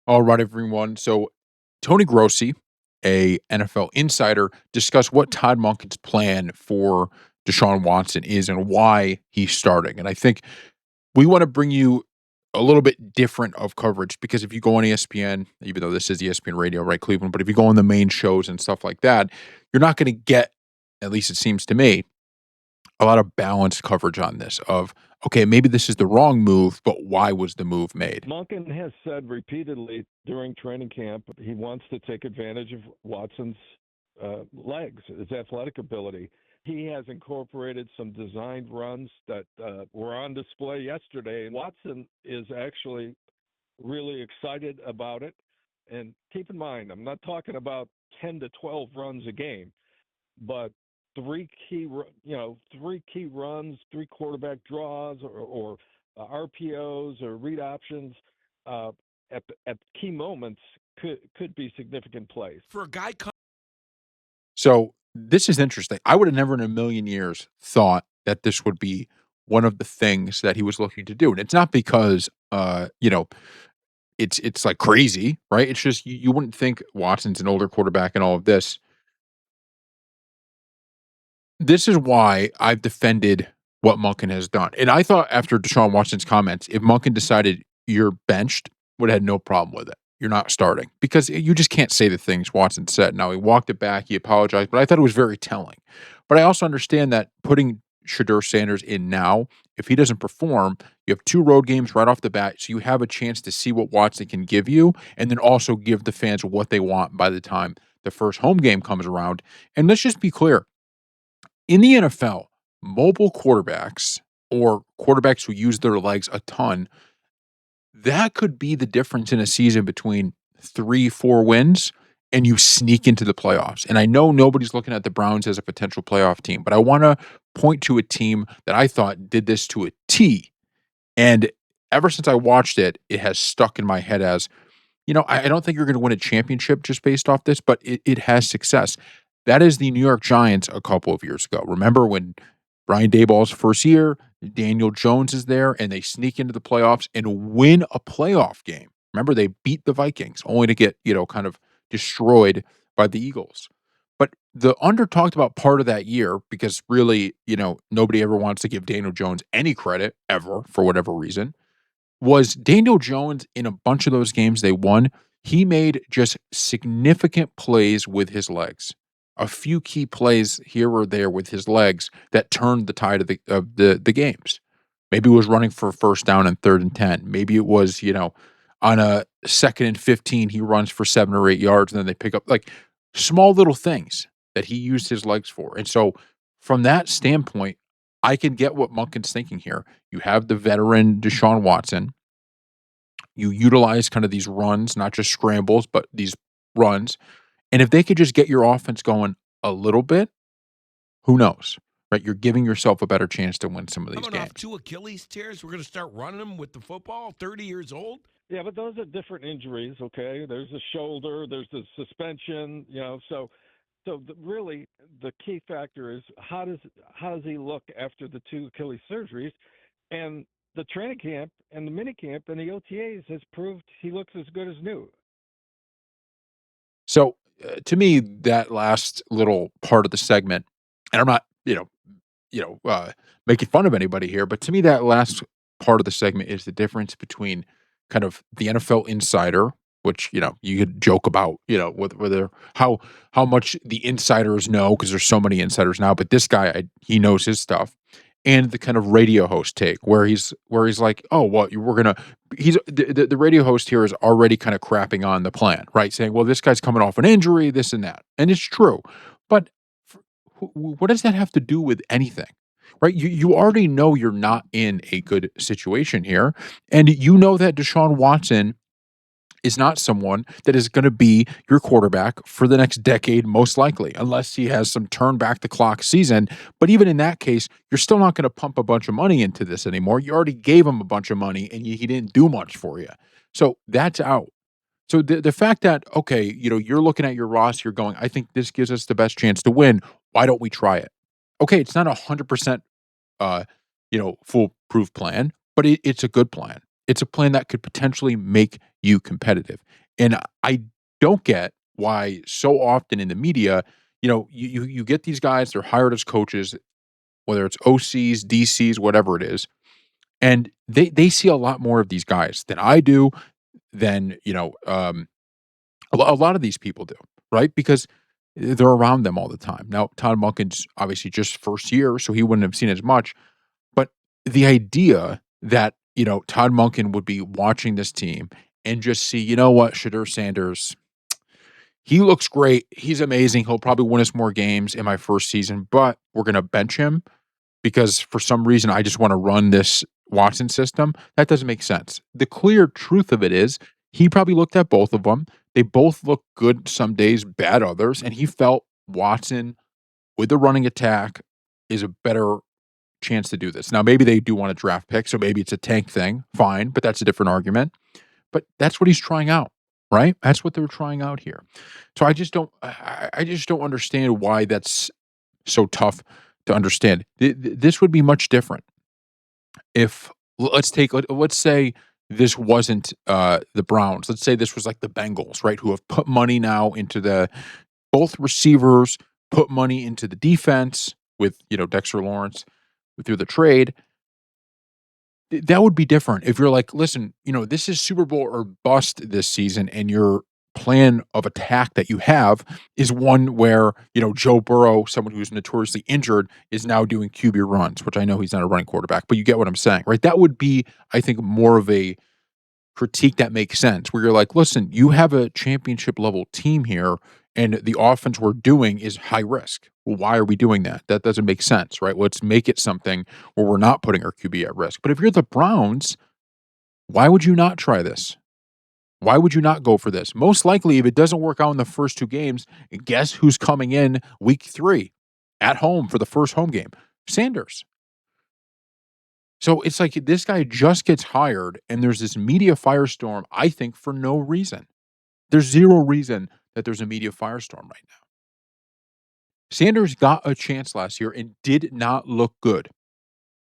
All right, everyone. So Tony Grossi, a NFL insider, discussed what Todd Monken's plan for Deshaun Watson is and why he's starting. And I think we want to bring you a little bit different of coverage because if you go on ESPN, even though this is ESPN Radio, right, Cleveland, but if you go on the main shows and stuff like that, you're not going to get, at least it seems to me, a lot of balanced coverage on this of, okay, maybe this is the wrong move, but why was the move made? Monken has said repeatedly during training camp he wants to take advantage of Watson's legs, his athletic ability. He has incorporated some designed runs that were on display yesterday. Watson is actually really excited about it. And keep in mind, I'm not talking about 10 to 12 runs a game, but three key runs, three quarterback draws, or RPOs or read options uh, at key moments could be significant plays. For a guy So this is interesting. I would have never in a million years thought that this would be one of the things that he was looking to do. And it's not because it's like crazy, right? It's just you wouldn't think Watson's an older quarterback and all of this. This is why I've defended what Monken has done. And I thought after Deshaun Watson's comments, if Monken decided you're benched, would have had no problem with it. You're not starting because you just can't say the things Watson said. Now he walked it back, he apologized, but I thought it was very telling. But I also understand that putting Shadur Sanders in now, if he doesn't perform, you have two road games right off the bat, so you have a chance to see what Watson can give you, and then also give the fans what they want by the time the first home game comes around. And let's just be clear, in the NFL, mobile quarterbacks or quarterbacks who use their legs a ton, that could be the difference in a season between 3, 4 wins and you sneak into the playoffs. And I know nobody's looking at the Browns as a potential playoff team, but I want to point to a team that I thought did this to a T. And ever since I watched it, it has stuck in my head as, I don't think you're going to win a championship just based off this, but it has success. That is the New York Giants a couple of years ago. Remember when Brian Daboll's first year, Daniel Jones is there, and they sneak into the playoffs and win a playoff game. Remember, they beat the Vikings only to get, kind of destroyed by the Eagles. But the under talked about part of that year, because really, nobody ever wants to give Daniel Jones any credit ever for whatever reason, was Daniel Jones in a bunch of those games they won. He made just significant plays with his legs. A few key plays here or there with his legs that turned the tide of the games. Maybe it was running for first down and 3rd and 10. Maybe it was, on a 2nd and 15, he runs for 7 or 8 yards, and then they pick up like small little things that he used his legs for. And so from that standpoint, I can get what Monken's thinking here. You have the veteran Deshaun Watson. You utilize kind of these runs, not just scrambles, but these runs. And if they could just get your offense going a little bit, who knows? Right? You're giving yourself a better chance to win some of these coming off games. 2 Achilles tears, we're going to start running him with the football, 30 years old? Yeah, but those are different injuries. Okay, there's a shoulder, there's the suspension. Really the key factor is how does he look after the two Achilles surgeries, and the training camp and the mini camp and the OTAs has proved he looks as good as new. So to me, that last little part of the segment, and I'm not, making fun of anybody here, but to me, that last part of the segment is the difference between kind of the NFL insider, which you could joke about, whether how much the insiders know because there's so many insiders now, but this guy, he knows his stuff, and the kind of radio host take where he's like, oh, well, we're gonna. He's the radio host here is already kind of crapping on the plan, right? Saying, well, this guy's coming off an injury, this and that, and it's true, but what does that have to do with anything? Right? You already know you're not in a good situation here. And you know that Deshaun Watson is not someone that is going to be your quarterback for the next decade, most likely, unless he has some turn back the clock season. But even in that case, you're still not going to pump a bunch of money into this anymore. You already gave him a bunch of money and he didn't do much for you. So that's out. So the fact that, okay, you're looking at your roster, you're going, I think this gives us the best chance to win. Why don't we try it? Okay, it's not 100% foolproof plan, but it's a good plan. it's a plan that could potentially make you competitive. And I don't get why so often in the media, you get these guys, they're hired as coaches, whether it's OCs, DCs, whatever it is, and they see a lot more of these guys than I do, than a lot of these people do, right? Because they're around them all the time. Now, Todd Monken's obviously just first year, so he wouldn't have seen as much. But the idea that, Todd Monken would be watching this team and just see, you know what, Shadur Sanders, he looks great. He's amazing. He'll probably win us more games in my first season, but we're going to bench him because for some reason I just want to run this Watson system. That doesn't make sense. The clear truth of it is he probably looked at both of them. They both look good some days, bad others, and he felt Watson with the running attack is a better chance to do this. Now, maybe they do want a draft pick, so maybe it's a tank thing. Fine, but that's a different argument. But that's what he's trying out, right? That's what they're trying out here. So I just don't understand why that's so tough to understand. This would be much different if let's say this wasn't the Browns. Let's say this was like the Bengals, right? Who have put money now into the both receivers, put money into the defense with Dexter Lawrence through the trade. That would be different if you're like, listen, this is Super Bowl or bust this season, and your plan of attack that you have is one where, Joe Burrow, someone who's notoriously injured, is now doing QB runs, which I know he's not a running quarterback, but you get what I'm saying, right? That would be, I think, more of a critique that makes sense, where you're like, listen, you have a championship level team here, and the offense we're doing is high risk. Well, why are we doing that? That doesn't make sense, right? Let's make it something where we're not putting our QB at risk. But if you're the Browns, why would you not try this? Why would you not go for this? Most likely, if it doesn't work out in the first two games, guess who's coming in week 3 at home for the first home game? Sanders. So it's like this guy just gets hired, and there's this media firestorm, I think, for no reason. There's zero reason that there's a media firestorm right now. Sanders got a chance last year and did not look good.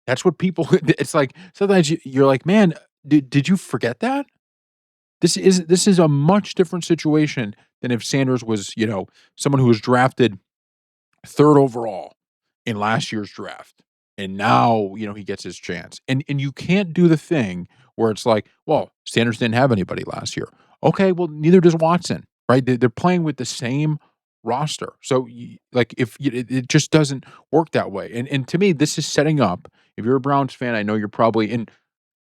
That's what people it's like sometimes you're like, "Man, did you forget that?" This is a much different situation than if Sanders was, someone who was drafted 3rd overall in last year's draft. And now, he gets his chance. And you can't do the thing where it's like, well, Sanders didn't have anybody last year. Okay, well, neither does Watson, right? They're playing with the same roster. So, it just doesn't work that way. And to me, this is setting up. If you're a Browns fan, I know you're probably, and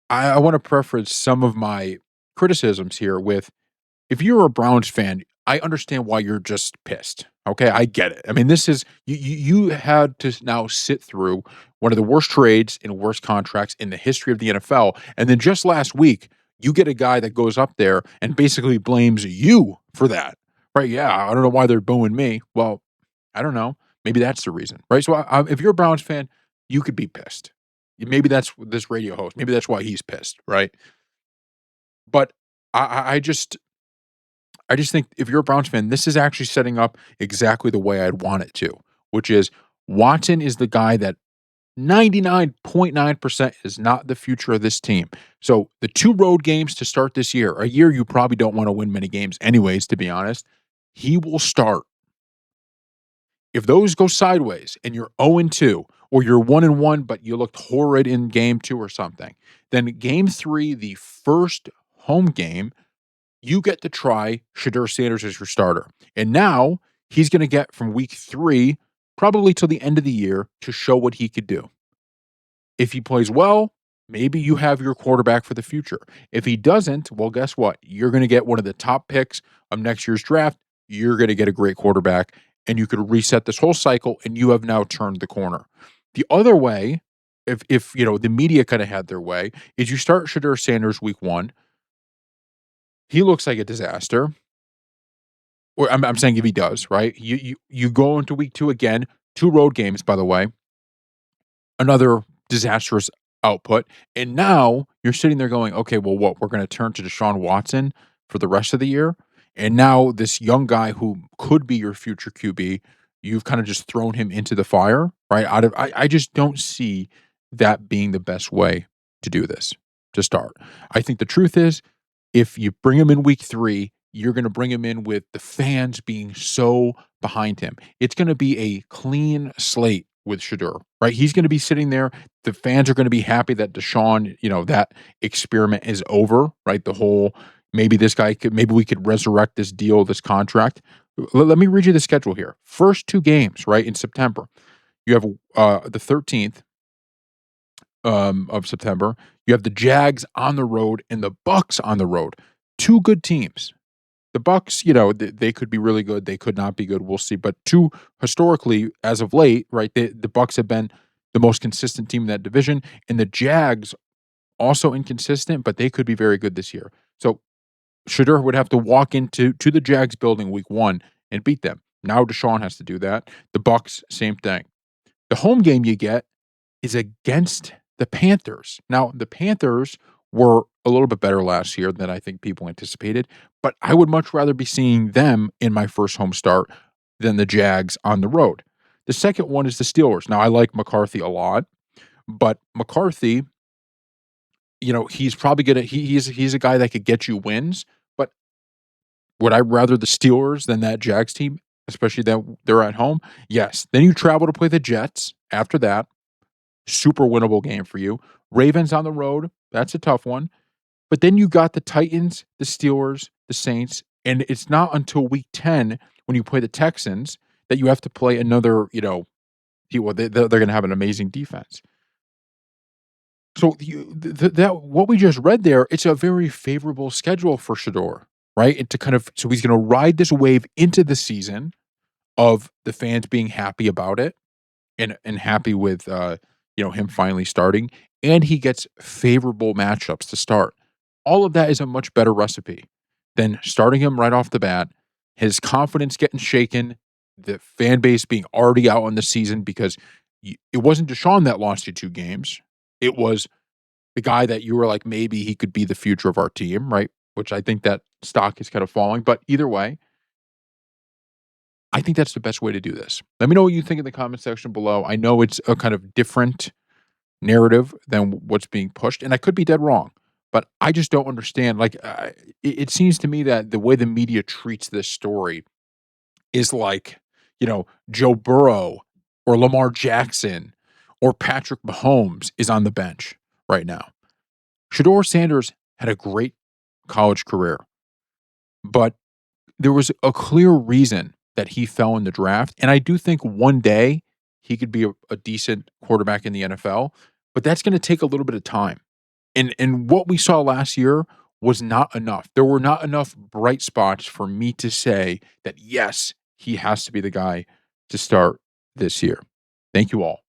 I want to preference some of my criticisms here with, if you're a Browns fan, I understand why you're just pissed. Okay, I get it. I mean, this is you had to now sit through one of the worst trades and worst contracts in the history of the NFL, and then just last week you get a guy that goes up there and basically blames you for that. Right? Yeah, I don't know why they're booing me. Well, I don't know. Maybe that's the reason, right? So, if you're a Browns fan, you could be pissed. Maybe that's this radio host. Maybe that's why he's pissed, right? But I just think if you're a Browns fan, this is actually setting up exactly the way I'd want it to, which is Watson is the guy that 99.9% is not the future of this team. So the 2 road games to start this year, a year you probably don't want to win many games anyways, to be honest, he will start. If those go sideways and you're 0-2 or you're 1-1, but you looked horrid in game 2 or something, then game 3, the first home game, you get to try Shadur Sanders as your starter. And now he's going to get from week 3, probably till the end of the year, to show what he could do. If he plays well, maybe you have your quarterback for the future. If he doesn't, well, guess what? You're going to get one of the top picks of next year's draft. You're going to get a great quarterback, and you could reset this whole cycle, and you have now turned the corner. The other way, if the media kind of had their way, is you start Shadur Sanders week 1. He looks like a disaster. Or I'm saying if he does, right? You go into week 2 again, 2 road games, by the way, another disastrous output, and now you're sitting there going, okay, well, what? We're going to turn to Deshaun Watson for the rest of the year, and now this young guy who could be your future QB, you've kind of just thrown him into the fire, right? I just don't see that being the best way to do this. to start. I think the truth is, if you bring him in week 3, you're gonna bring him in with the fans being so behind him. It's gonna be a clean slate with Shedeur, right? He's gonna be sitting there. The fans are gonna be happy that Deshaun, that experiment is over, right? The whole maybe we could resurrect this deal, this contract. Let me read you the schedule here. First 2 games, right, in September. You have the 13th of September. You have the Jags on the road and the Bucks on the road. 2 good teams. The Bucks, they could be really good. They could not be good. We'll see. But 2 historically, as of late, right? The Bucks have been the most consistent team in that division, and the Jags also inconsistent, but they could be very good this year. So Shedeur would have to walk into the Jags building week 1 and beat them. Now Deshaun has to do that. The Bucks, same thing. The home game you get is against the Panthers. Now, the Panthers were a little bit better last year than I think people anticipated, but I would much rather be seeing them in my first home start than the Jags on the road. The second one is the Steelers. Now, I like McCarthy a lot, but McCarthy, he's probably gonna he's a guy that could get you wins, but would I rather the Steelers than that Jags team, especially that they're at home? Yes. Then you travel to play the Jets after that. Super winnable game for you. Ravens on the road, that's a tough one. But then you got the Titans, the Steelers, the Saints, and it's not until week 10 when you play the Texans that you have to play another, people they're going to have an amazing defense. So that what we just read there, it's a very favorable schedule for Shedeur, right? And so he's going to ride this wave into the season of the fans being happy about it and happy with him finally starting, and he gets favorable matchups to start. All of that is a much better recipe than starting him right off the bat, his confidence getting shaken, the fan base being already out on the season because it wasn't Deshaun that lost you 2 games. It was the guy that you were like, maybe he could be the future of our team, right? Which I think that stock is kind of falling. But either way, I think that's the best way to do this. Let me know what you think in the comment section below. I know it's a kind of different narrative than what's being pushed, and I could be dead wrong, but I just don't understand. Like, it seems to me that the way the media treats this story is like, Joe Burrow or Lamar Jackson or Patrick Mahomes is on the bench right now. Shedeur Sanders had a great college career, but there was a clear reason that he fell in the draft. And I do think one day he could be a decent quarterback in the NFL, but that's going to take a little bit of time. And what we saw last year was not enough. There were not enough bright spots for me to say that, yes, he has to be the guy to start this year. Thank you all.